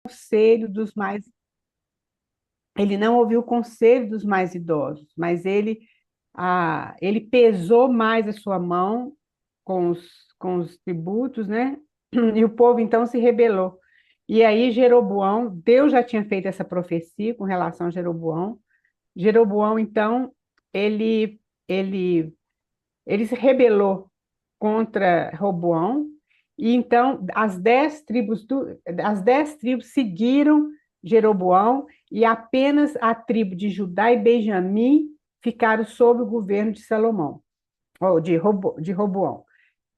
conselho dos mais, ele não ouviu o conselho dos mais idosos, mas ele pesou mais a sua mão com os tributos, né? E o povo então se rebelou. E aí Jeroboão, Deus já tinha feito essa profecia com relação a Jeroboão. Jeroboão, então, ele, ele, ele se rebelou contra Roboão, e então as 10 tribos seguiram Jeroboão, e apenas a tribo de Judá e Benjamim ficaram sob o governo de Salomão, ou de Roboão.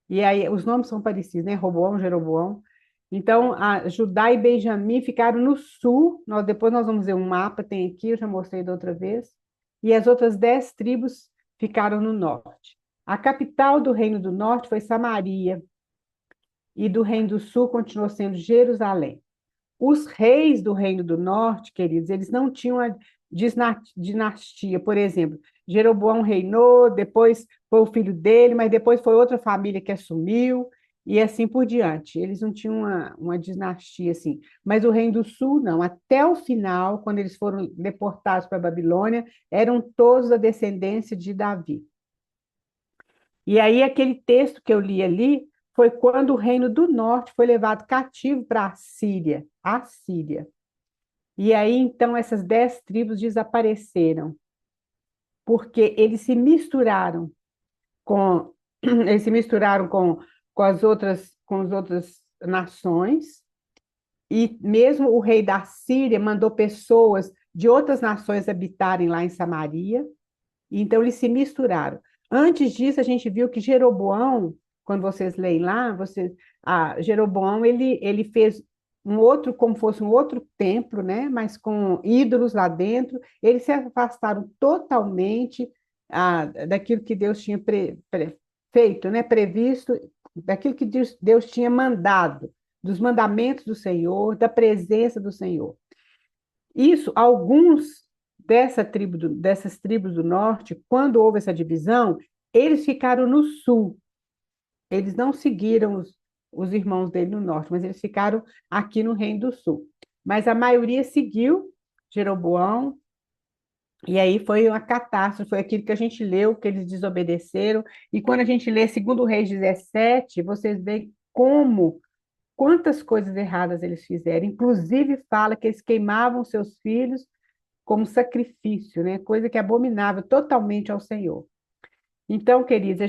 E aí os nomes são parecidos, né? Roboão, Jeroboão. Então, Judá e Benjamim ficaram no sul. Depois nós vamos ver um mapa, tem aqui, eu já mostrei da outra vez. E as outras 10 tribos ficaram no norte. A capital do Reino do Norte foi Samaria, e do Reino do Sul continuou sendo Jerusalém. Os reis do Reino do Norte, queridos, eles não tinham a dinastia. Por exemplo, Jeroboão reinou, depois foi o filho dele, mas depois foi outra família que assumiu, e assim por diante. Eles não tinham uma dinastia assim. Mas o Reino do Sul, não. Até o final, quando eles foram deportados para a Babilônia, eram todos a descendência de Davi. E aí, aquele texto que eu li ali foi quando o Reino do Norte foi levado cativo para a Síria. A Síria. E aí, então, essas 10 tribos desapareceram, porque com, eles se misturaram com as outras nações, e mesmo o rei da Síria mandou pessoas de outras nações habitarem lá em Samaria, e então eles se misturaram. Antes disso, a gente viu que Jeroboão, quando vocês leem lá, Jeroboão ele fez um outro, como fosse um outro templo, né? Mas com ídolos lá dentro. Eles se afastaram totalmente daquilo que Deus tinha feito, né? Previsto, daquilo que Deus tinha mandado, dos mandamentos do Senhor, da presença do Senhor. Isso, alguns dessas tribos do norte, quando houve essa divisão, eles ficaram no sul. Eles não seguiram os irmãos dele no norte, mas eles ficaram aqui no Reino do Sul. Mas a maioria seguiu Jeroboão, e aí foi uma catástrofe, foi aquilo que a gente leu, que eles desobedeceram. E quando a gente lê 2 Reis 17, vocês veem quantas coisas erradas eles fizeram. Inclusive fala que eles queimavam seus filhos como sacrifício, né? Coisa que é abominável totalmente ao Senhor. Então, queridos,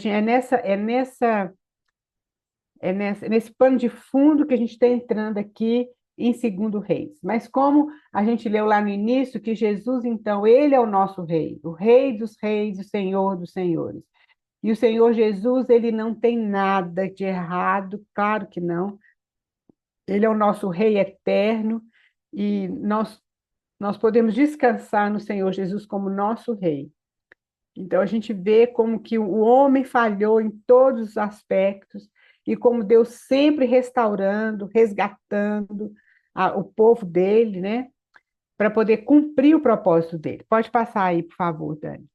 nesse pano de fundo que a gente está entrando aqui em 2 Reis. Mas como a gente leu lá no início que Jesus, então, ele é o nosso rei, o rei dos reis, o Senhor dos senhores. E o Senhor Jesus, ele não tem nada de errado, claro que não. Ele é o nosso rei eterno, e nós podemos descansar no Senhor Jesus como nosso rei. Então a gente vê como que o homem falhou em todos os aspectos, e como Deus sempre restaurando, resgatando o povo dele, né? Para poder cumprir o propósito dele. Pode passar aí, por favor, Dani.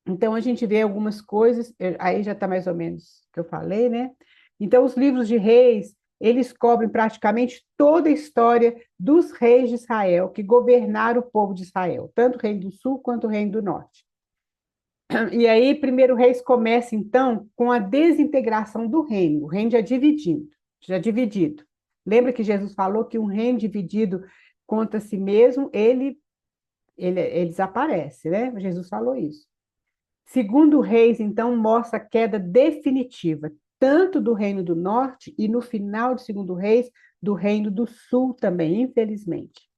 Então a gente vê algumas coisas, aí já está mais ou menos o que eu falei, né? Então os livros de reis, eles cobrem praticamente toda a história dos reis de Israel, que governaram o povo de Israel, tanto o reino do sul quanto o reino do norte. E aí, primeiro Reis começa, então, com a desintegração do reino, o reino já dividido. Lembra que Jesus falou que um reino dividido contra si mesmo, ele desaparece, né? Jesus falou isso. Segundo Reis, então, mostra a queda definitiva, tanto do reino do norte e no final de Segundo Reis, do reino do sul também, infelizmente.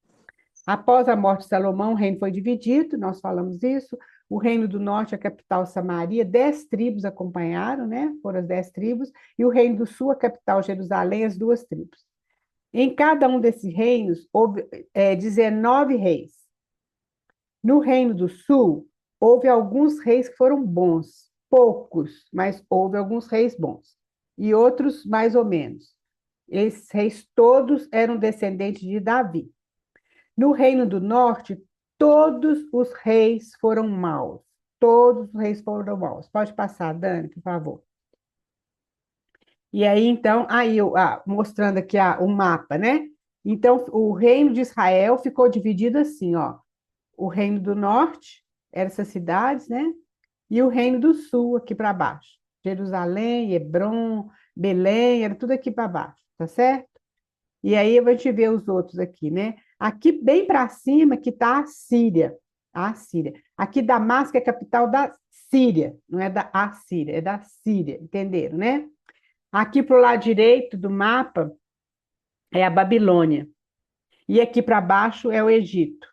Após a morte de Salomão, o reino foi dividido, nós falamos isso. O reino do norte, a capital Samaria, 10 tribos acompanharam, né? Foram as 10 tribos, e o reino do sul, a capital Jerusalém, as 2 tribos. Em cada um desses reinos, houve 19 reis. No reino do sul, houve alguns reis que foram bons, poucos, mas houve alguns reis bons, e outros mais ou menos. Esses reis todos eram descendentes de Davi. No Reino do Norte, todos os reis foram maus. Todos os reis foram maus. Pode passar, Dani, por favor. E aí, então, mostrando aqui o mapa, né? Então, o reino de Israel ficou dividido assim, ó. O reino do norte, eram essas cidades, né? E o reino do sul, aqui para baixo. Jerusalém, Hebrom, Belém, era tudo aqui para baixo, tá certo? E aí a gente vê os outros aqui, né? Aqui bem para cima que está a Síria. A Síria. Aqui Damasco é a capital da Síria, não é da Assíria, é da Síria, entenderam, né? Aqui para o lado direito do mapa é a Babilônia. E aqui para baixo é o Egito.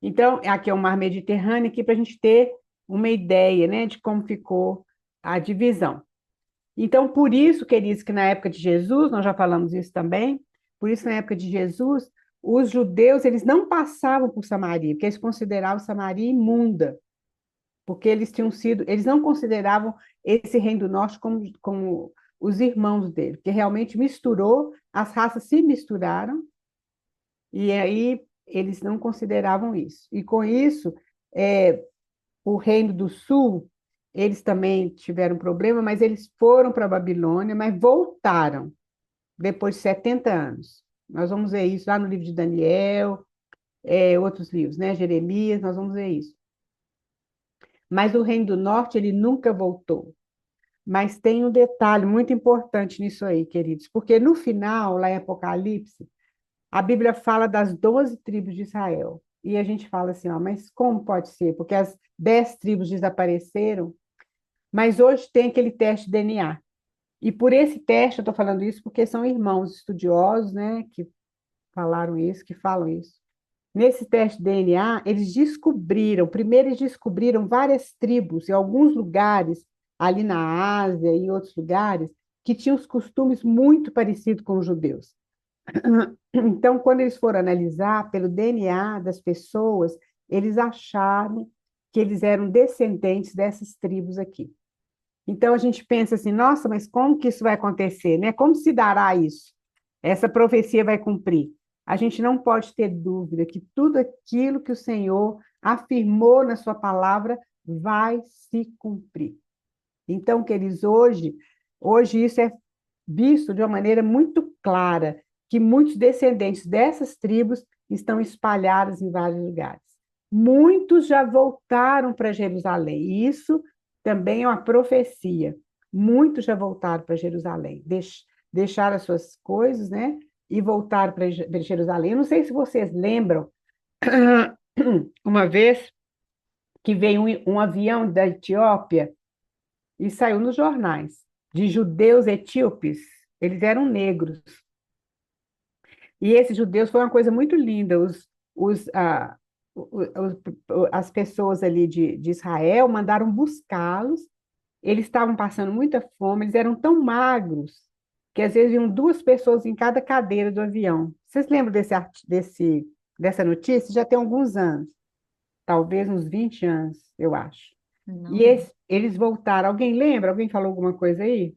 Então, aqui é o mar Mediterrâneo, aqui para a gente ter uma ideia, né, de como ficou a divisão. Então, por isso, queridos, que na época de Jesus, nós já falamos isso também, por isso, na época de Jesus, os judeus, eles não passavam por Samaria, porque eles consideravam Samaria imunda, porque eles tinham sido, eles não consideravam esse reino do norte como os irmãos dele, porque realmente misturou, as raças se misturaram, e aí eles não consideravam isso. E com isso, o reino do sul, eles também tiveram problema, mas eles foram para a Babilônia, mas voltaram depois de 70 anos. Nós vamos ver isso lá no livro de Daniel, outros livros, né? Jeremias, nós vamos ver isso. Mas o reino do norte, ele nunca voltou. Mas tem um detalhe muito importante nisso aí, queridos, porque no final, lá em Apocalipse, a Bíblia fala das 12 tribos de Israel. E a gente fala assim, ó, mas como pode ser? Porque as 10 tribos desapareceram, mas hoje tem aquele teste de DNA. E por esse teste, eu estou falando isso porque são irmãos estudiosos, né, que falaram isso, que falam isso. Nesse teste de DNA, eles descobriram, primeiro eles descobriram várias tribos em alguns lugares, ali na Ásia e em outros lugares, que tinham os costumes muito parecidos com os judeus. Então, quando eles foram analisar pelo DNA das pessoas, eles acharam que eles eram descendentes dessas tribos aqui. Então a gente pensa assim, nossa, mas como que isso vai acontecer, né? Como se dará isso? Essa profecia vai cumprir. A gente não pode ter dúvida que tudo aquilo que o Senhor afirmou na sua palavra vai se cumprir. Então, queridos, hoje isso é visto de uma maneira muito clara, que muitos descendentes dessas tribos estão espalhados em vários lugares. Muitos já voltaram para Jerusalém, e isso também é uma profecia. Muitos já voltaram para Jerusalém, deixaram as suas coisas, né? E voltaram para Jerusalém. Eu não sei se vocês lembram, uma vez que veio um avião da Etiópia e saiu nos jornais, de judeus etíopes, eles eram negros. E esses judeus foi uma coisa muito linda. Os, ah, as pessoas ali de Israel mandaram buscá-los. Eles estavam passando muita fome, eles eram tão magros que às vezes iam duas pessoas em cada cadeira do avião. Vocês lembram dessa notícia? Já tem alguns anos, talvez uns 20 anos, eu acho. E Não, eles voltaram. Alguém lembra? Alguém falou alguma coisa aí?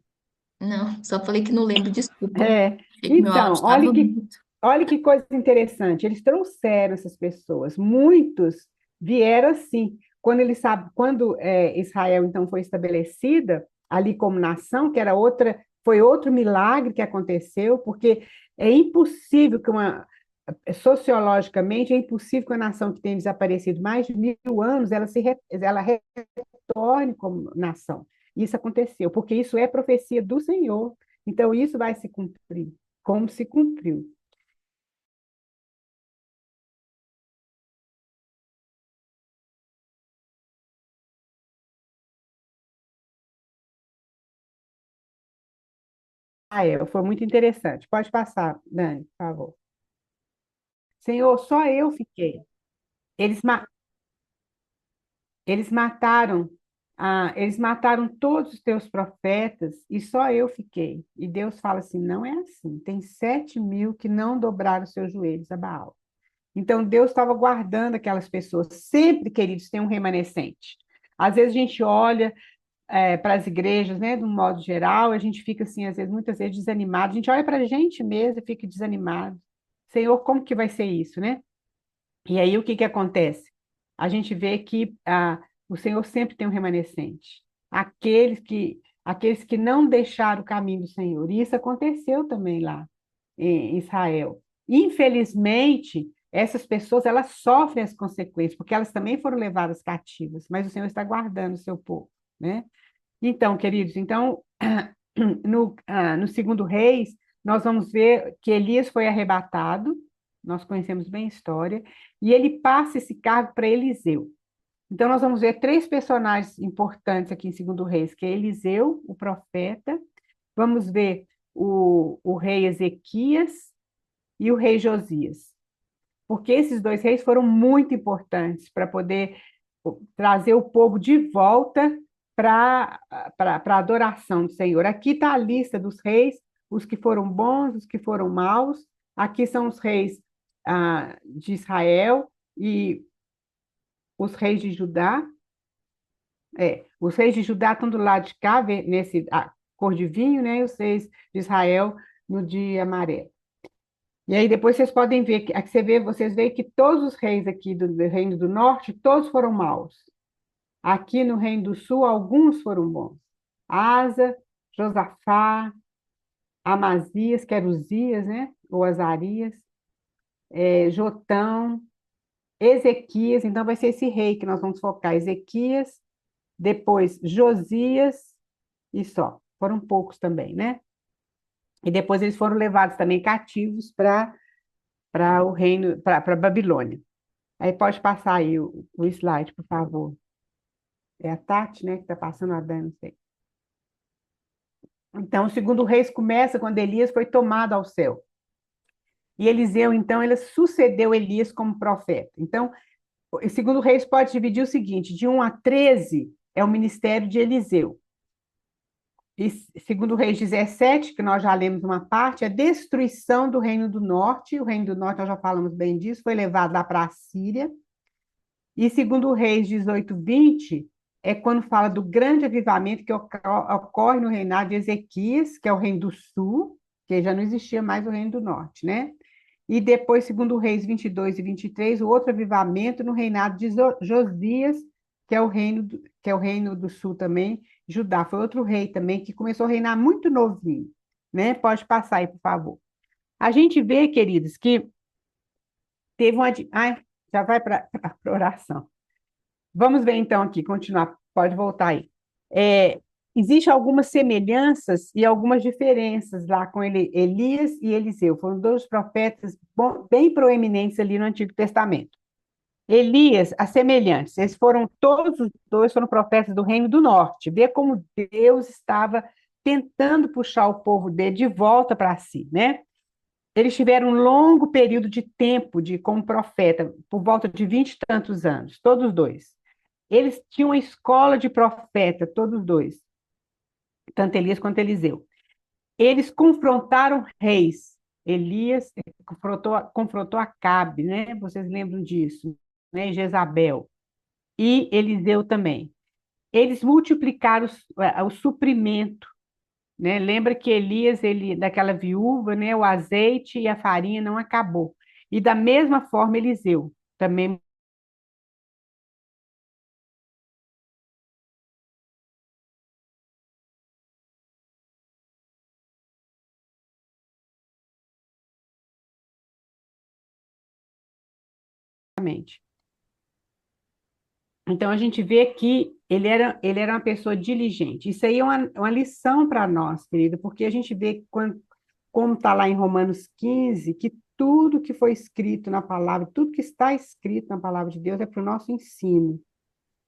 não, só falei que não lembro, desculpa. É, Achei que meu áudio então, estava muito. olha que coisa interessante. Eles trouxeram essas pessoas. Muitos vieram assim. Quando Israel então foi estabelecida ali como nação, que era outra, foi outro milagre que aconteceu, porque é impossível que sociologicamente é impossível que uma nação que tenha desaparecido mais de 1000 anos, ela retorne como nação. Isso aconteceu, porque isso é profecia do Senhor. Então, isso vai se cumprir, como se cumpriu. Foi muito interessante. Pode passar, Dani, por favor. Senhor, só eu fiquei. Eles, ma- eles mataram todos os teus profetas e só eu fiquei. E Deus fala assim: não é assim. Tem 7.000 que não dobraram seus joelhos a Baal. Então, Deus estava guardando aquelas pessoas. Sempre, queridos, tem um remanescente. Às vezes a gente olha para as igrejas, né, de um modo geral, a gente fica assim, às vezes, muitas vezes desanimado. A gente olha para a gente mesmo e fica desanimado. Senhor, como que vai ser isso, né? E aí o que que acontece? A gente vê que o Senhor sempre tem um remanescente. Aqueles que não deixaram o caminho do Senhor. E isso aconteceu também lá em Israel. Infelizmente, essas pessoas elas sofrem as consequências, porque elas também foram levadas cativas, mas o Senhor está guardando o seu povo, né? Então, queridos, então, no segundo Reis, nós vamos ver que Elias foi arrebatado, nós conhecemos bem a história, e ele passa esse cargo para Eliseu. Então, nós vamos ver três personagens importantes aqui em segundo Reis, que é Eliseu, o profeta, vamos ver o rei Ezequias e o rei Josias. Porque esses dois reis foram muito importantes para poder trazer o povo de volta para a adoração do Senhor. Aqui está a lista dos reis, os que foram bons, os que foram maus. Aqui são os reis de Israel e os reis de Judá. Os reis de Judá estão do lado de cá, nesse cor de vinho, né? E os reis de Israel no de amarelo. E aí depois vocês podem ver, aqui vocês veem que todos os reis aqui do Reino do Norte, todos foram maus. Aqui no Reino do Sul, alguns foram bons. Asa, Josafá, Amazias, que era Uzias, né? Ou Azarias, Jotão, Ezequias, então vai ser esse rei que nós vamos focar, Ezequias, depois Josias e só. Foram poucos também, né? E depois eles foram levados também cativos para o reino, para Babilônia. Aí pode passar aí o slide, por favor. É a Tati, né, que está passando a Dani, não sei. Então, o segundo Reis começa quando Elias foi tomado ao céu. E Eliseu, então, ele sucedeu Elias como profeta. Então, o segundo Reis pode dividir o seguinte: de 1 a 13 é o ministério de Eliseu. E segundo Reis 17, que nós já lemos uma parte, é a destruição do Reino do Norte. O Reino do Norte, nós já falamos bem disso, foi levado lá para a Síria. E segundo Reis 18, 20, é quando fala do grande avivamento que ocorre no reinado de Ezequias, que é o reino do sul, que já não existia mais o reino do norte, né? E depois, segundo Reis 22 e 23, o outro avivamento no reinado de Josias, que é o reino do sul também, Judá. Foi outro rei também que começou a reinar muito novinho, né? Pode passar aí, por favor. A gente vê, queridos, que teve uma... Ai, já vai para a oração. Vamos ver então aqui, continuar, pode voltar aí. Existem algumas semelhanças e algumas diferenças lá com Elias e Eliseu. Foram dois profetas bem proeminentes ali no Antigo Testamento. Elias, as semelhantes, eles foram, todos os dois foram profetas do Reino do Norte. Vê como Deus estava tentando puxar o povo dele de volta para si, né? Eles tiveram um longo período de tempo como profeta, por volta de 20 e tantos anos, todos dois. Eles tinham uma escola de profeta, todos dois, tanto Elias quanto Eliseu. Eles confrontaram reis. Elias confrontou Acabe, né? Vocês lembram disso, né? Jezabel. E Eliseu também. Eles multiplicaram o suprimento, né? Lembra que Elias, daquela viúva, né? O azeite e a farinha não acabou. E da mesma forma Eliseu também multiplicamente. Então, a gente vê que ele era uma pessoa diligente. Isso aí é uma lição para nós, querido, porque a gente vê como está lá em Romanos 15, que tudo que foi escrito na palavra, tudo que está escrito na palavra de Deus é para o nosso ensino,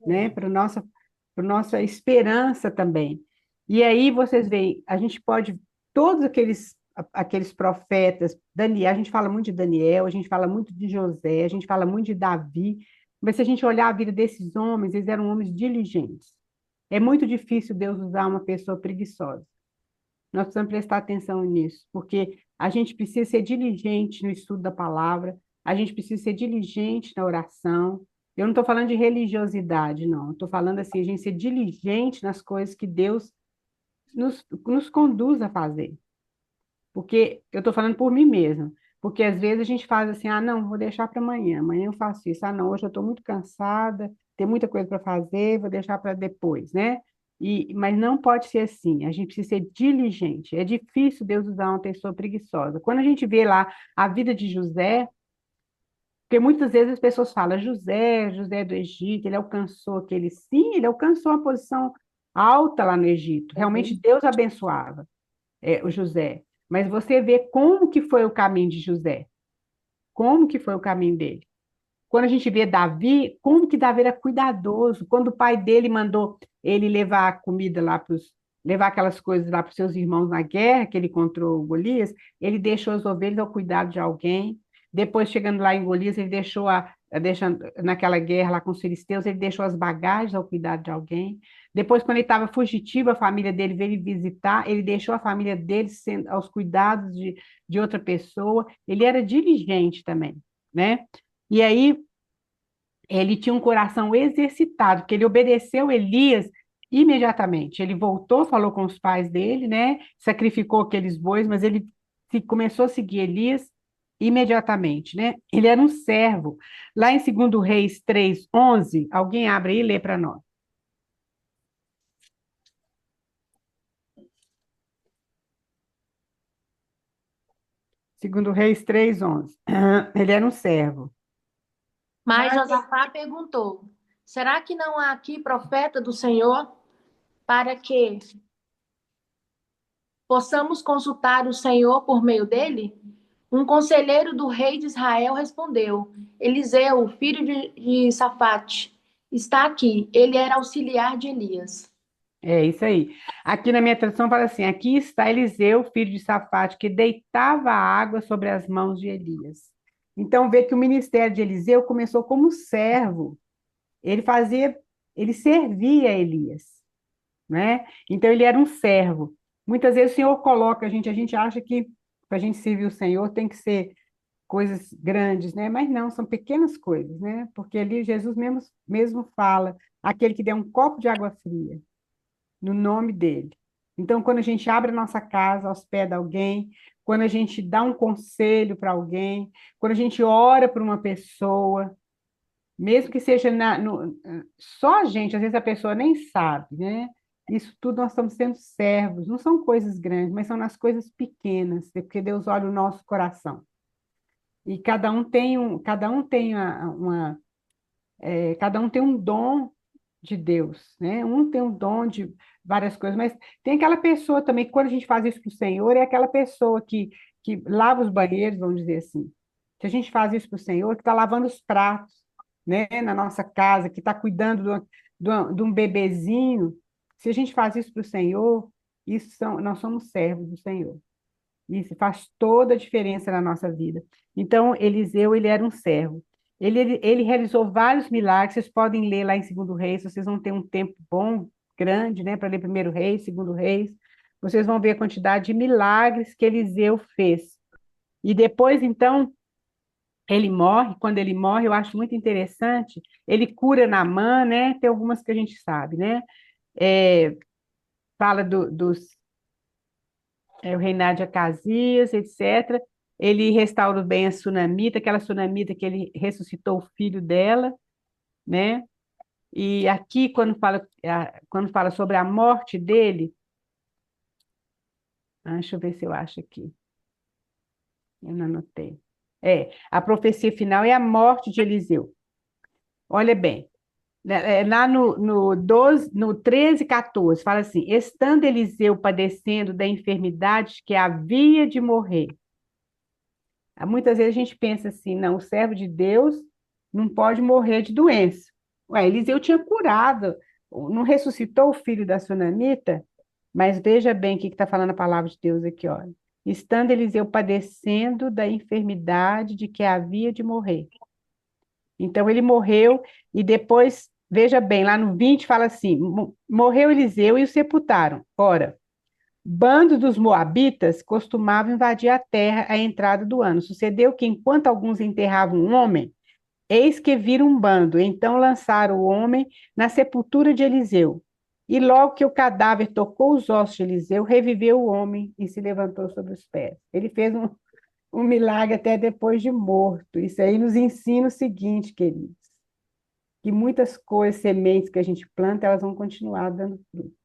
né? Para nossa esperança também. E aí vocês veem, a gente pode, todos aqueles profetas, Daniel, a gente fala muito de Daniel, a gente fala muito de José, a gente fala muito de Davi, mas se a gente olhar a vida desses homens, eles eram homens diligentes. É muito difícil Deus usar uma pessoa preguiçosa. Nós precisamos prestar atenção nisso, porque a gente precisa ser diligente no estudo da palavra, a gente precisa ser diligente na oração. Eu não estou falando de religiosidade, não. Estou falando assim, a gente ser diligente nas coisas que Deus nos conduz a fazer. Porque eu estou falando por mim mesma. Porque às vezes a gente faz assim, não, vou deixar para amanhã, amanhã eu faço isso. Não, hoje eu estou muito cansada, tem muita coisa para fazer, vou deixar para depois, né? Mas não pode ser assim, a gente precisa ser diligente. É difícil Deus usar uma pessoa preguiçosa. Quando a gente vê lá a vida de José, porque muitas vezes as pessoas falam, José do Egito, ele alcançou aquele. Sim, ele alcançou uma posição alta lá no Egito. Realmente Uhum. Deus abençoava o José. Mas você vê como que foi o caminho de José, como que foi o caminho dele. Quando a gente vê Davi, como que Davi era cuidadoso. Quando o pai dele mandou ele levar a comida lá para os, levar aquelas coisas lá para os seus irmãos na guerra, que ele encontrou Golias, ele deixou as ovelhas ao cuidado de alguém. Depois, chegando lá em Golias, ele deixou deixando, naquela guerra lá com os filisteus, ele deixou as bagagens ao cuidado de alguém. Depois, quando ele estava fugitivo, a família dele veio ele visitar, ele deixou a família dele aos cuidados de outra pessoa. Ele era diligente também, né? E aí, ele tinha um coração exercitado, porque ele obedeceu Elias imediatamente. Ele voltou, falou com os pais dele, né? Sacrificou aqueles bois, mas ele começou a seguir Elias imediatamente, né? Ele era um servo. Lá em 2 Reis 3:11, alguém abre aí e lê para nós. 2 Reis 3:11. Ele era um servo. Mas Josafá perguntou: Será que não há aqui profeta do Senhor para que possamos consultar o Senhor por meio dele? Um conselheiro do rei de Israel respondeu: Eliseu, filho de Safate, está aqui. Ele era auxiliar de Elias. É isso aí. Aqui na minha tradução fala assim: aqui está Eliseu, filho de Safate, que deitava a água sobre as mãos de Elias. Então vê que o ministério de Eliseu começou como servo. Ele fazia, ele servia a Elias, né? Então ele era um servo. Muitas vezes o Senhor coloca a gente acha que para a gente servir o Senhor tem que ser coisas grandes, né? Mas não, são pequenas coisas, né? Porque ali Jesus mesmo fala, aquele que der um copo de água fria no nome dele. Então, quando a gente abre a nossa casa aos pés de alguém, quando a gente dá um conselho para alguém, quando a gente ora por uma pessoa, mesmo que seja só a gente, às vezes a pessoa nem sabe, né? Isso tudo nós estamos sendo servos, não são coisas grandes, mas são nas coisas pequenas, porque Deus olha o nosso coração. E cada um tem um dom de Deus, né? Um tem um dom de várias coisas, mas tem aquela pessoa também, que quando a gente faz isso para o Senhor, é aquela pessoa que lava os banheiros, vamos dizer assim. Se a gente faz isso para o Senhor, que está lavando os pratos, né, na nossa casa, que está cuidando de um bebezinho, se a gente faz isso para o Senhor, nós somos servos do Senhor. Isso faz toda a diferença na nossa vida. Então, Eliseu, ele era um servo. Ele realizou vários milagres, vocês podem ler lá em 2 Reis, vocês vão ter um tempo bom, grande, né, para ler 1 Reis, 2 Reis. Vocês vão ver a quantidade de milagres que Eliseu fez. E depois, então, ele morre. Quando ele morre, eu acho muito interessante, ele cura Naamã, né? Tem algumas que a gente sabe, né? É, fala o reinado de Acasias, etc. Ele restaura bem a sunamita, aquela sunamita que ele ressuscitou o filho dela, né? E aqui, quando fala sobre a morte dele, deixa eu ver se eu acho aqui, eu não anotei. A profecia final é a morte de Eliseu. Olha bem, né, lá no 13:14, fala assim: estando Eliseu padecendo da enfermidade que havia de morrer. Muitas vezes a gente pensa assim, não, o servo de Deus não pode morrer de doença. Ué, Eliseu tinha curado, não ressuscitou o filho da sunamita? Mas veja bem o que está falando a palavra de Deus aqui, olha. Estando Eliseu padecendo da enfermidade de que havia de morrer. Então ele morreu e depois, veja bem, lá no 20 fala assim: morreu Eliseu e o sepultaram. Ora, bando dos moabitas costumava invadir a terra à entrada do ano. Sucedeu que, enquanto alguns enterravam um homem, eis que viram um bando. Então lançaram o homem na sepultura de Eliseu. E logo que o cadáver tocou os ossos de Eliseu, reviveu o homem e se levantou sobre os pés. Ele fez um milagre até depois de morto. Isso aí nos ensina o seguinte, queridos, que muitas coisas, sementes que a gente planta, elas vão continuar dando fruto.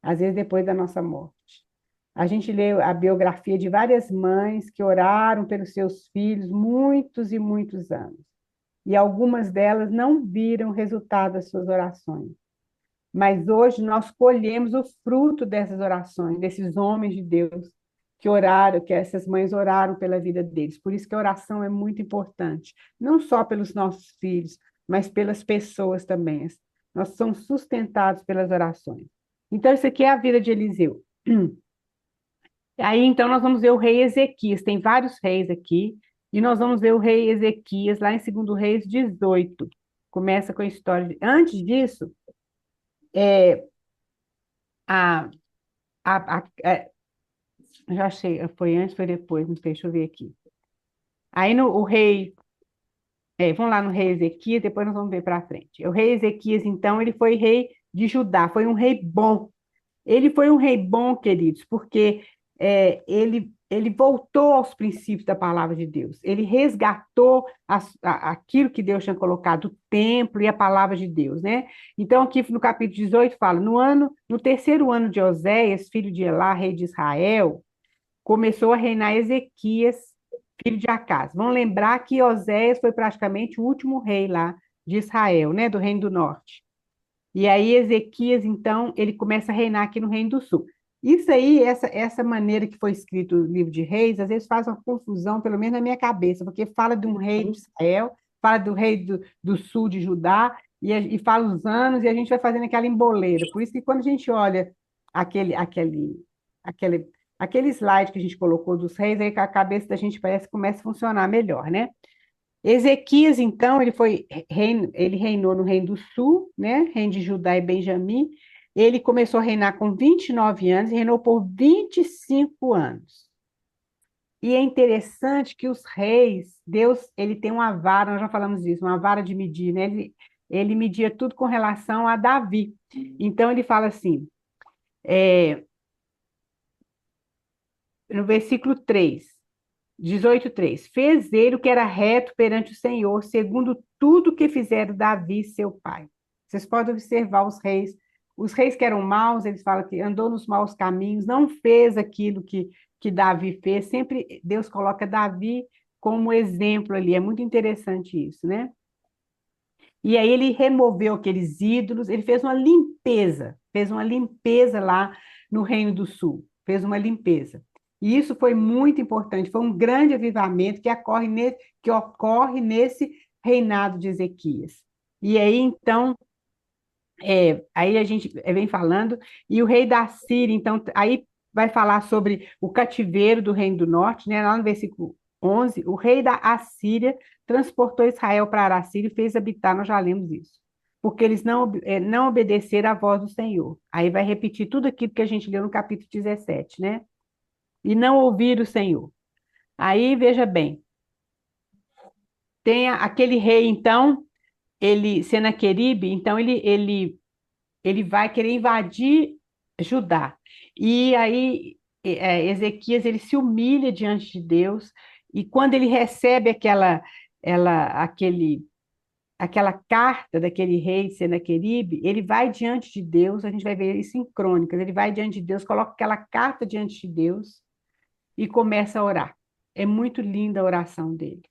às vezes depois da nossa morte. A gente lê a biografia de várias mães que oraram pelos seus filhos muitos e muitos anos. E algumas delas não viram o resultado das suas orações. Mas hoje nós colhemos o fruto dessas orações, desses homens de Deus que oraram, que essas mães oraram pela vida deles. Por isso que a oração é muito importante, não só pelos nossos filhos, mas pelas pessoas também. Nós somos sustentados pelas orações. Então, isso aqui é a vida de Eliseu. Aí, então, nós vamos ver o rei Ezequias. Tem vários reis aqui, e nós vamos ver o rei Ezequias lá em 2 Reis 18. Começa com a história. Antes disso, a, já achei, foi antes, foi depois, não sei, deixa eu ver aqui. Aí o rei, vamos lá no rei Ezequias, depois nós vamos ver para frente. O rei Ezequias, então, ele foi rei de Judá, foi um rei bom. Ele foi um rei bom, queridos, porque ele voltou aos princípios da palavra de Deus. Ele resgatou aquilo que Deus tinha colocado, o templo e a palavra de Deus, né? Então, aqui no capítulo 18 fala, no terceiro ano de Oséias, filho de Elá, rei de Israel, começou a reinar Ezequias, filho de Acás. Vamos lembrar que Oséias foi praticamente o último rei lá de Israel, né? Do Reino do Norte. E aí Ezequias, então, ele começa a reinar aqui no Reino do Sul. Isso aí, essa maneira que foi escrito o livro de Reis, às vezes faz uma confusão, pelo menos na minha cabeça, porque fala de um rei de Israel, fala do rei do sul de Judá, e fala os anos, e a gente vai fazendo aquela emboleira. Por isso que quando a gente olha aquele, aquele slide que a gente colocou dos reis, aí a cabeça da gente parece que começa a funcionar melhor, né? Ezequias, então, ele reinou no Reino do Sul, né? Reino de Judá e Benjamim. Ele começou a reinar com 29 anos e reinou por 25 anos. E é interessante que os reis, Deus, ele tem uma vara, nós já falamos disso, uma vara de medir, né? Ele media tudo com relação a Davi. Então, ele fala assim, no versículo 3, 18:3, fez ele o que era reto perante o Senhor, segundo tudo que fizeram Davi, seu pai. Vocês podem observar os reis que eram maus, eles falam que andou nos maus caminhos, não fez aquilo que Davi fez, sempre Deus coloca Davi como exemplo ali, é muito interessante isso, né? E aí ele removeu aqueles ídolos, ele fez uma limpeza lá no Reino do Sul, fez uma limpeza. E isso foi muito importante, foi um grande avivamento que ocorre nesse reinado de Ezequias. E aí, então, aí a gente vem falando, e o rei da Síria, então, aí vai falar sobre o cativeiro do Reino do Norte, né? Lá no versículo 11, o rei da Assíria transportou Israel para Araçíria e fez habitar, nós já lemos isso, porque eles não obedeceram à voz do Senhor. Aí vai repetir tudo aquilo que a gente leu no capítulo 17, né? E não ouviram o Senhor. Aí, veja bem, tem aquele rei, então, Senaqueribe, então ele vai querer invadir Judá. E aí Ezequias ele se humilha diante de Deus e quando ele recebe aquela carta daquele rei Senaqueribe, ele vai diante de Deus, a gente vai ver isso em Crônicas, ele vai diante de Deus, coloca aquela carta diante de Deus e começa a orar. É muito linda a oração dele.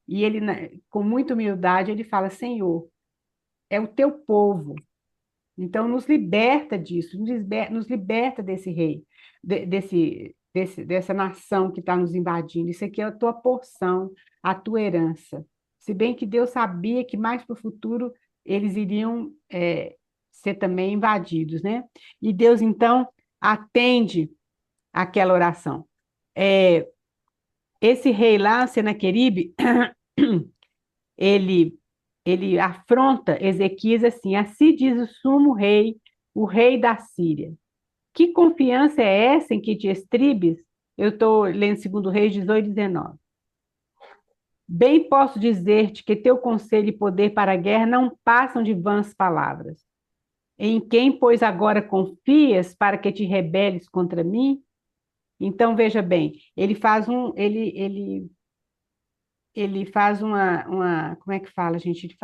E ele, com muita humildade, ele fala, Senhor, é o teu povo. Então, nos liberta disso, nos liberta desse rei, dessa nação que está nos invadindo. Isso aqui é a tua porção, a tua herança. Se bem que Deus sabia que mais para o futuro eles iriam ser também invadidos, né? E Deus, então, atende aquela oração. Esse rei lá, Senaqueribe, ele, ele afronta Ezequias assim: assim diz o sumo rei, o rei da Síria. Que confiança é essa em que te estribes? Eu estou lendo 2 Reis 18:19. Bem posso dizer-te que teu conselho e poder para a guerra não passam de vãs palavras. Em quem, pois, agora confias para que te rebeles contra mim? Então, veja bem, ele faz como é que fala, gente?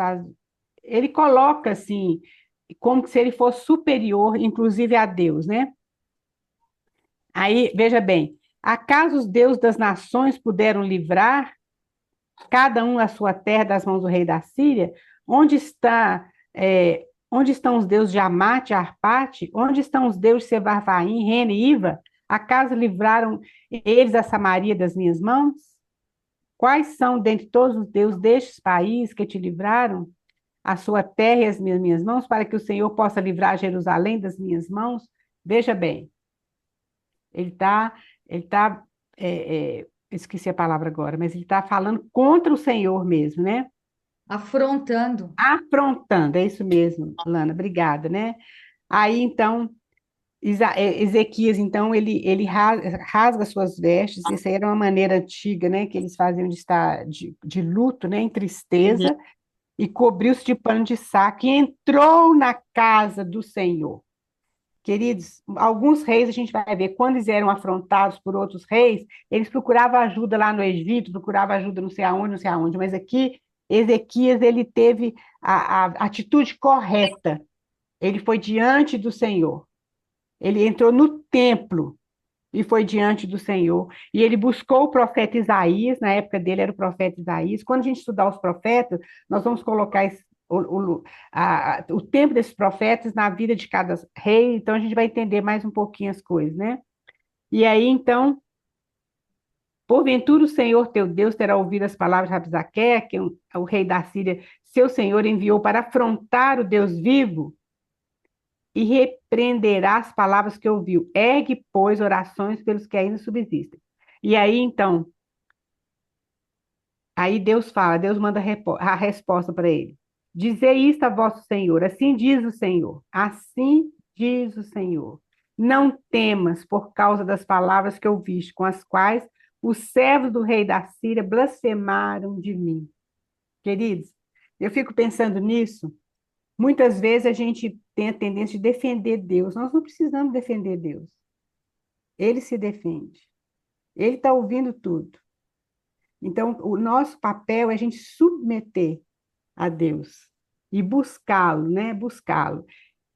Ele coloca assim, como se ele fosse superior, inclusive a Deus, né? Aí, veja bem, acaso os deuses das nações puderam livrar cada um a sua terra das mãos do rei da Síria? Onde onde estão os deuses de Amate, Arpate? Onde estão os deuses de Sevarvaim, Rene e Iva? Acaso livraram eles a Samaria das minhas mãos? Quais são dentre todos os deuses destes países que te livraram a sua terra e as minhas mãos, para que o Senhor possa livrar Jerusalém das minhas mãos? Veja bem, ele está, ele tá, esqueci a palavra agora, mas ele está falando contra o Senhor mesmo, né? Afrontando. Afrontando, é isso mesmo, Lana, obrigada, né? Aí, então, Ezequias, então, ele rasga suas vestes, isso aí era uma maneira antiga, né, que eles faziam de estar de luto, né, em tristeza, e cobriu-se de pano de saco e entrou na casa do Senhor. Queridos, alguns reis a gente vai ver, quando eles eram afrontados por outros reis, eles procuravam ajuda lá no Egito, procuravam ajuda não sei aonde, mas aqui Ezequias, ele teve a atitude correta, ele foi diante do Senhor, ele entrou no templo e foi diante do Senhor, e ele buscou o profeta Isaías, na época dele era o profeta Isaías. Quando a gente estudar os profetas, nós vamos colocar o tempo desses profetas na vida de cada rei, então a gente vai entender mais um pouquinho as coisas, né? E aí, então, porventura o Senhor teu Deus terá ouvido as palavras de Rabsaque, que o rei da Síria, seu senhor, enviou para afrontar o Deus vivo, e repreenderá as palavras que ouviu. Ergue, pois, orações pelos que ainda subsistem. E aí, então, aí Deus fala, Deus manda a resposta para ele. Dizei isto a vosso Senhor, assim diz o Senhor, assim diz o Senhor. Não temas por causa das palavras que ouviste, com as quais os servos do rei da Síria blasfemaram de mim. Queridos, eu fico pensando nisso. Muitas vezes a gente tem a tendência de defender Deus. Nós não precisamos defender Deus. Ele se defende. Ele está ouvindo tudo. Então, o nosso papel é a gente submeter a Deus e buscá-lo, né? Buscá-lo.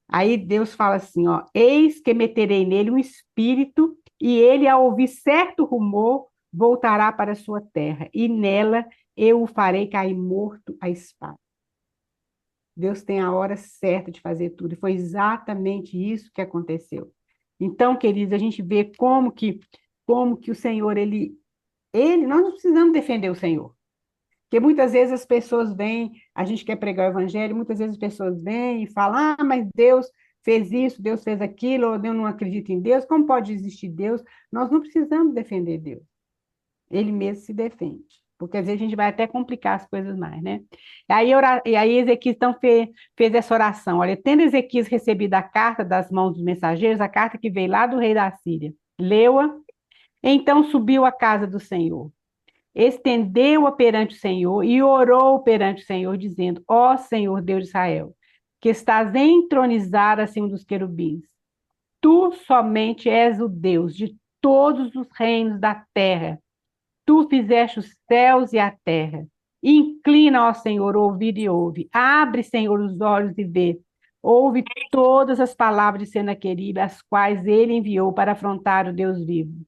Aí Deus fala assim, ó, eis que meterei nele um espírito e ele, ao ouvir certo rumor, voltará para a sua terra e nela eu o farei cair morto à espada. Deus tem a hora certa de fazer tudo, e foi exatamente isso que aconteceu. Então, queridos, a gente vê como que o Senhor, nós não precisamos defender o Senhor, porque muitas vezes as pessoas vêm, a gente quer pregar o evangelho, muitas vezes as pessoas vêm e falam, mas Deus fez isso, Deus fez aquilo, ou eu não acredito em Deus, como pode existir Deus? Nós não precisamos defender Deus, ele mesmo se defende. Porque às vezes a gente vai até complicar as coisas mais, né? E aí Ezequias então fez essa oração. Olha, tendo Ezequias recebido a carta das mãos dos mensageiros, a carta que veio lá do rei da Síria, leu-a, então subiu à casa do Senhor, estendeu-a perante o Senhor e orou perante o Senhor, dizendo, ó Senhor Deus de Israel, que estás entronizado acima dos querubins, tu somente és o Deus de todos os reinos da terra. Tu fizeste os céus e a terra. Inclina, ó Senhor, o ouvido e ouve. Abre, Senhor, os olhos e vê. Ouve todas as palavras de Senaqueribe, as quais ele enviou para afrontar o Deus vivo.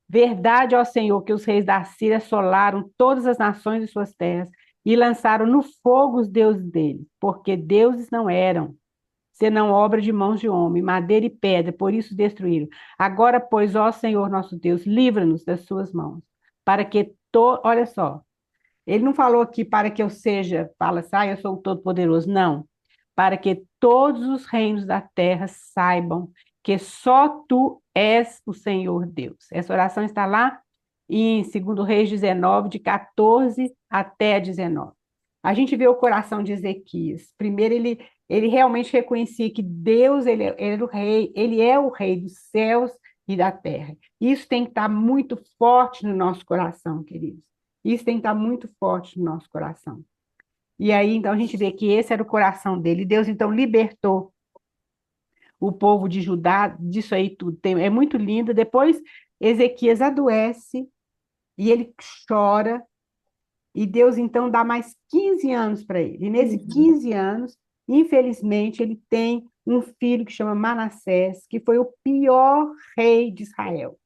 Verdade, ó Senhor, que os reis da Síria assolaram todas as nações de suas terras e lançaram no fogo os deuses deles, porque deuses não eram, senão obra de mãos de homem, madeira e pedra, por isso destruíram. Agora, pois, ó Senhor nosso Deus, livra-nos das suas mãos, para que, olha só, ele não falou aqui para que eu seja, fala assim, eu sou o Todo-Poderoso, não, para que todos os reinos da terra saibam que só tu és o Senhor Deus. Essa oração está lá em 2 Reis 19, de 14 até 19. A gente vê o coração de Ezequias. Primeiro, ele realmente reconhecia que Deus, ele era o rei, ele é o rei dos céus e da terra. Isso tem que estar muito forte no nosso coração, queridos. Isso tem que estar muito forte no nosso coração. E aí, então, a gente vê que esse era o coração dele. Deus, então, libertou o povo de Judá disso aí tudo. É muito lindo. Depois, Ezequias adoece e ele chora. E Deus, então, dá mais 15 anos para ele. E nesses 15 anos, Infelizmente, ele tem um filho que chama Manassés, que foi o pior rei de Israel.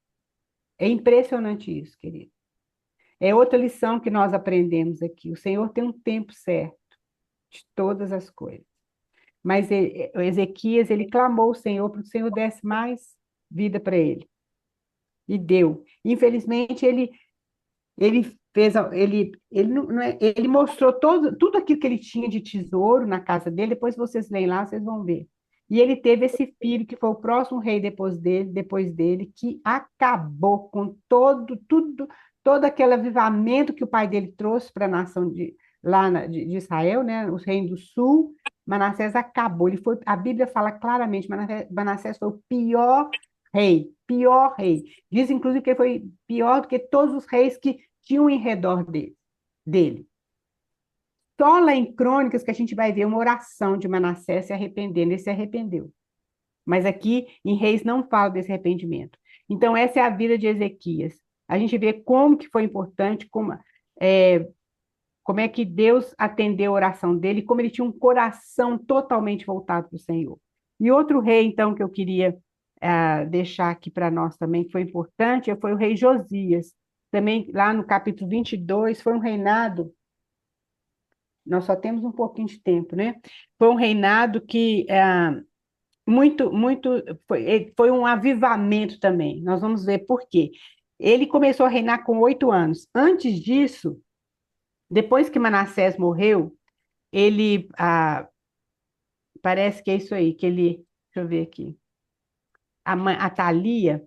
É impressionante isso, querido. É outra lição que nós aprendemos aqui. O Senhor tem um tempo certo de todas as coisas. Mas o Ezequias, ele clamou ao Senhor para que o Senhor desse mais vida para ele. E deu. Infelizmente, ele fez, ele mostrou tudo aquilo que ele tinha de tesouro na casa dele, depois vocês leem lá, vocês vão ver. E ele teve esse filho, que foi o próximo rei depois dele, que acabou com todo aquele avivamento que o pai dele trouxe para a nação de Israel, né? Os reinos do sul. Manassés acabou. A Bíblia fala claramente, Manassés foi o pior rei, pior rei. Diz, inclusive, que foi pior do que todos os reis que tinham em redor dele. Só lá em Crônicas que a gente vai ver uma oração de Manassés se arrependendo. Ele se arrependeu. Mas aqui em Reis não fala desse arrependimento. Então, essa é a vida de Ezequias. A gente vê como que foi importante, como é que Deus atendeu a oração dele, como ele tinha um coração totalmente voltado para o Senhor. E outro rei, então, que eu queria deixar aqui para nós também, que foi importante, foi o rei Josias. Também, lá no capítulo 22, foi um reinado, nós só temos um pouquinho de tempo, né? Foi um reinado que foi um avivamento também. Nós vamos ver por quê. Ele começou a reinar com 8 anos. Antes disso, depois que Manassés morreu, ele, parece que é isso aí, deixa eu ver aqui, a Thalia,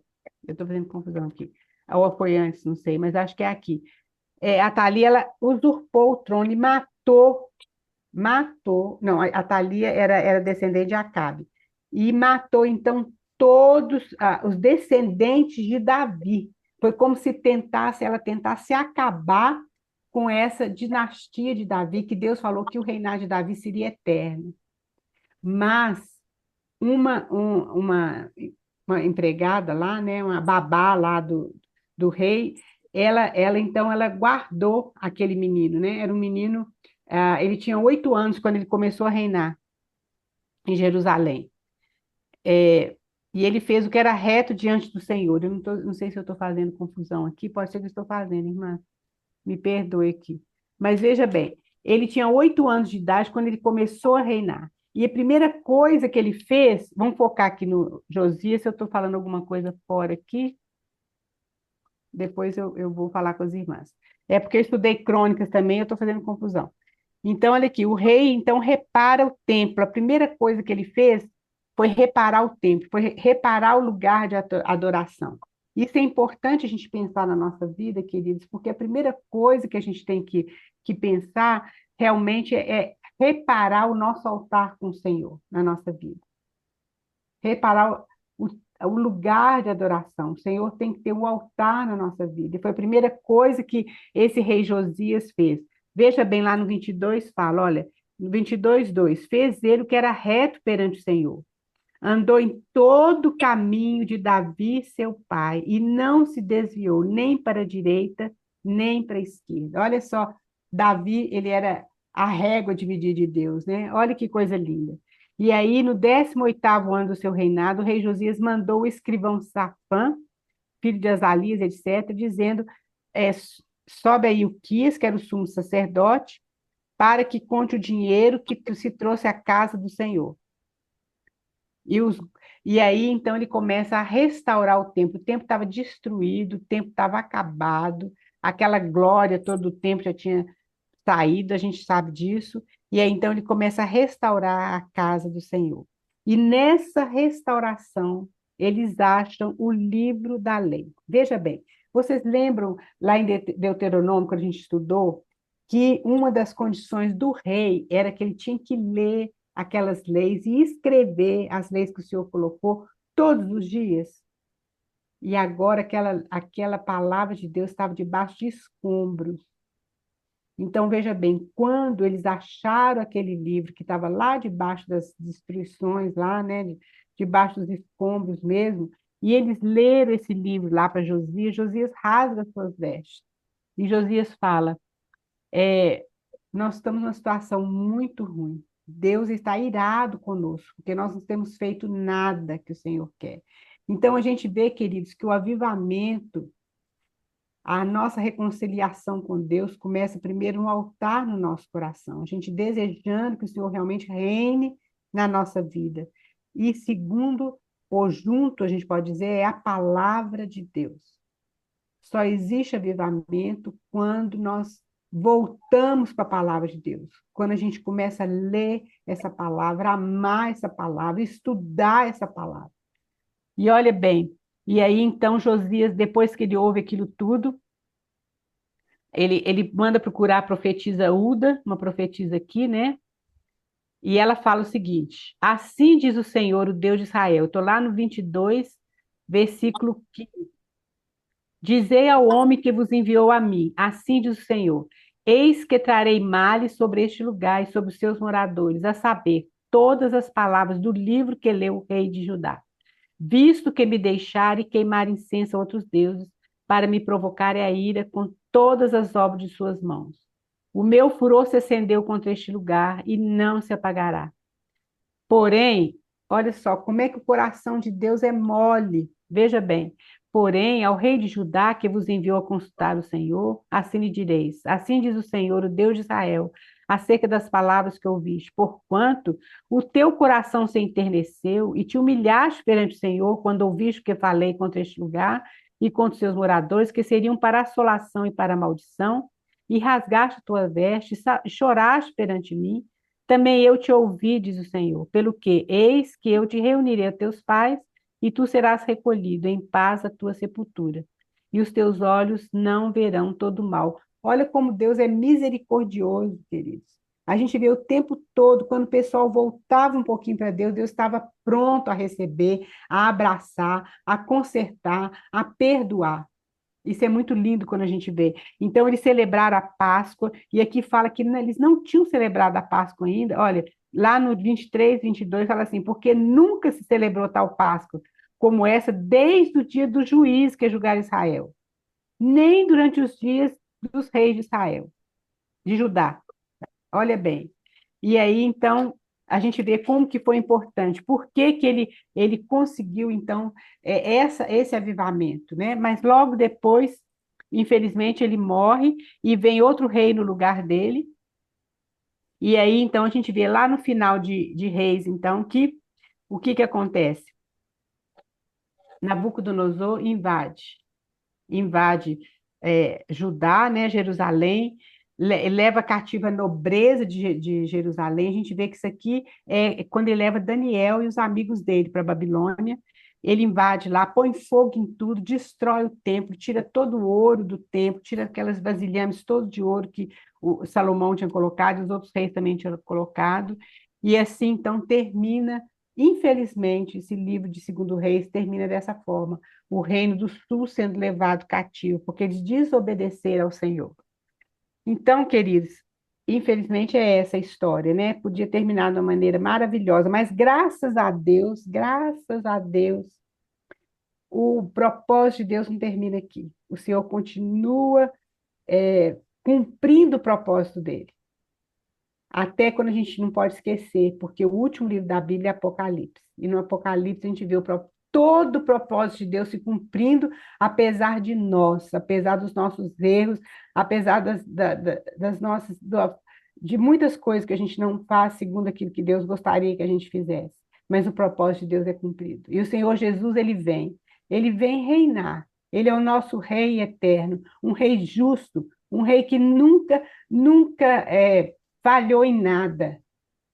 eu estou fazendo confusão aqui, ou foi antes, não sei, mas acho que é aqui. A Thalia, ela usurpou o trono e não, a Thalia era descendente de Acabe, e matou, então, todos os descendentes de Davi. Foi como se ela tentasse acabar com essa dinastia de Davi, que Deus falou que o reinado de Davi seria eterno. Mas uma, uma empregada lá, né, uma babá lá do rei, ela guardou aquele menino, né? Era um menino, ele tinha 8 anos quando ele começou a reinar em Jerusalém. E ele fez o que era reto diante do Senhor. Eu não sei se eu estou fazendo confusão aqui, pode ser que eu estou fazendo, irmã. Me perdoe aqui. Mas veja bem, ele tinha 8 anos de idade quando ele começou a reinar. E a primeira coisa que ele fez, vamos focar aqui no Josias, se eu estou falando alguma coisa fora aqui, depois eu vou falar com as irmãs. É porque eu estudei crônicas também, eu estou fazendo confusão. Então, olha aqui, o rei, então, repara o templo. A primeira coisa que ele fez foi reparar o templo, foi reparar o lugar de adoração. Isso é importante a gente pensar na nossa vida, queridos, porque a primeira coisa que a gente tem que pensar realmente é reparar o nosso altar com o Senhor na nossa vida. Reparar o lugar de adoração. O Senhor tem que ter um altar na nossa vida. E foi a primeira coisa que esse rei Josias fez. Veja bem, lá no 22 fala, olha, no 22:2, fez ele o que era reto perante o Senhor. Andou em todo o caminho de Davi, seu pai, e não se desviou nem para a direita, nem para a esquerda. Olha só, Davi, ele era a régua de medir de Deus, né? Olha que coisa linda. E aí, no 18º ano do seu reinado, o rei Josias mandou o escrivão Safã, filho de Azalias, etc., dizendo, sobe aí o Quis, que era o sumo sacerdote, para que conte o dinheiro que se trouxe à casa do Senhor. E aí, então, ele começa a restaurar o templo. O templo estava destruído, o templo estava acabado, aquela glória todo o templo já tinha saído, a gente sabe disso. E aí, então, ele começa a restaurar a casa do Senhor. E nessa restauração, eles acham o livro da lei. Veja bem, vocês lembram lá em Deuteronômio, quando a gente estudou, que uma das condições do rei era que ele tinha que ler aquelas leis e escrever as leis que o Senhor colocou todos os dias. E agora aquela palavra de Deus estava debaixo de escombros. Então, veja bem, quando eles acharam aquele livro que estava lá debaixo das destruições, lá, né, debaixo dos escombros mesmo, e eles leram esse livro lá para Josias, Josias rasga suas vestes. E Josias fala, nós estamos numa situação muito ruim. Deus está irado conosco, porque nós não temos feito nada que o Senhor quer. Então, a gente vê, queridos, que o avivamento, a nossa reconciliação com Deus começa primeiro no altar no nosso coração, a gente desejando que o Senhor realmente reine na nossa vida. E segundo, ou junto, a gente pode dizer, é a palavra de Deus. Só existe avivamento quando nós voltamos para a palavra de Deus. Quando a gente começa a ler essa palavra, amar essa palavra, estudar essa palavra. E olha bem, e aí então Josias, depois que ele ouve aquilo tudo, ele manda procurar a profetisa Uda, uma profetisa aqui, né? E ela fala o seguinte: assim diz o Senhor, o Deus de Israel. Estou lá no 22, versículo 15. Dizei ao homem que vos enviou a mim, assim diz o Senhor: eis que trarei males sobre este lugar e sobre os seus moradores, a saber, todas as palavras do livro que leu o rei de Judá. Visto que me deixarem queimar incenso a outros deuses, para me provocarem a ira com todas as obras de suas mãos. O meu furor se acendeu contra este lugar e não se apagará. Porém, olha só, como é que o coração de Deus é mole. Veja bem. Porém, ao rei de Judá, que vos enviou a consultar o Senhor, assim lhe direis: assim diz o Senhor, o Deus de Israel, acerca das palavras que ouviste, porquanto o teu coração se enterneceu e te humilhaste perante o Senhor quando ouviste o que falei contra este lugar e contra os seus moradores, que seriam para assolação e para maldição, e rasgaste a tua veste e choraste perante mim. Também eu te ouvi, diz o Senhor, pelo que eis que eu te reunirei a teus pais, e tu serás recolhido em paz à tua sepultura, e os teus olhos não verão todo o mal. Olha como Deus é misericordioso, queridos. A gente vê o tempo todo, quando o pessoal voltava um pouquinho para Deus, Deus estava pronto a receber, a abraçar, a consertar, a perdoar. Isso é muito lindo quando a gente vê. Então, eles celebraram a Páscoa, e aqui fala que eles não tinham celebrado a Páscoa ainda. Olha, lá no 23, 22, fala assim: porque nunca se celebrou tal Páscoa como essa desde o dia do juiz que julgar Israel, nem durante os dias dos reis de Israel, de Judá. Olha bem. E aí, então, a gente vê como que foi importante, por que que ele conseguiu, então, esse avivamento, né? Mas logo depois, infelizmente, ele morre e vem outro rei no lugar dele. E aí, então, a gente vê lá no final de Reis, então, que o que que acontece? Nabucodonosor invade Judá, né, Jerusalém, leva cativa a nobreza de Jerusalém. A gente vê que isso aqui é quando ele leva Daniel e os amigos dele para a Babilônia. Ele invade lá, põe fogo em tudo, destrói o templo, tira todo o ouro do templo, tira aquelas vasilhames todo de ouro que o Salomão tinha colocado, e os outros reis também tinham colocado. E assim, então, termina, infelizmente, esse livro de Segundo Reis termina dessa forma: o reino do sul sendo levado cativo, porque eles desobedeceram ao Senhor. Então, queridos, infelizmente é essa a história, né? Podia terminar de uma maneira maravilhosa, mas graças a Deus, o propósito de Deus não termina aqui. O Senhor continua cumprindo o propósito dele. Até quando a gente não pode esquecer, porque o último livro da Bíblia é Apocalipse. E no Apocalipse a gente vê todo o propósito de Deus se cumprindo, apesar de nós, apesar dos nossos erros, apesar das nossas, de muitas coisas que a gente não faz segundo aquilo que Deus gostaria que a gente fizesse. Mas o propósito de Deus é cumprido. E o Senhor Jesus, ele vem reinar. Ele é o nosso rei eterno, um rei justo, um rei que nunca falhou em nada.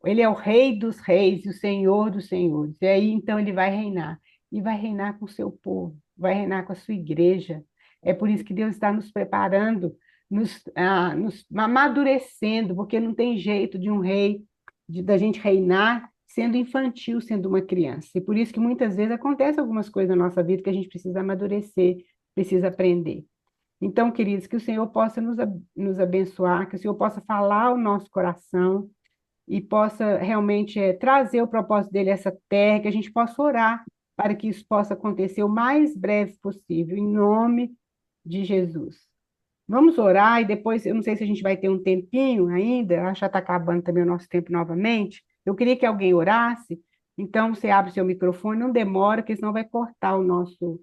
Ele é o rei dos reis e o senhor dos senhores. E aí, então, ele vai reinar. E vai reinar com o seu povo, vai reinar com a sua igreja. É por isso que Deus está nos preparando, nos amadurecendo, porque não tem jeito de um rei, da gente reinar sendo infantil, sendo uma criança. E por isso que muitas vezes acontecem algumas coisas na nossa vida que a gente precisa amadurecer, precisa aprender. Então, queridos, que o Senhor possa nos abençoar, que o Senhor possa falar ao nosso coração e possa realmente trazer o propósito dele a essa terra, que a gente possa orar para que isso possa acontecer o mais breve possível, em nome de Jesus. Vamos orar e depois, eu não sei se a gente vai ter um tempinho ainda, acho que já está acabando também o nosso tempo novamente. Eu queria que alguém orasse, então você abre seu microfone, não demora, porque senão vai cortar o nosso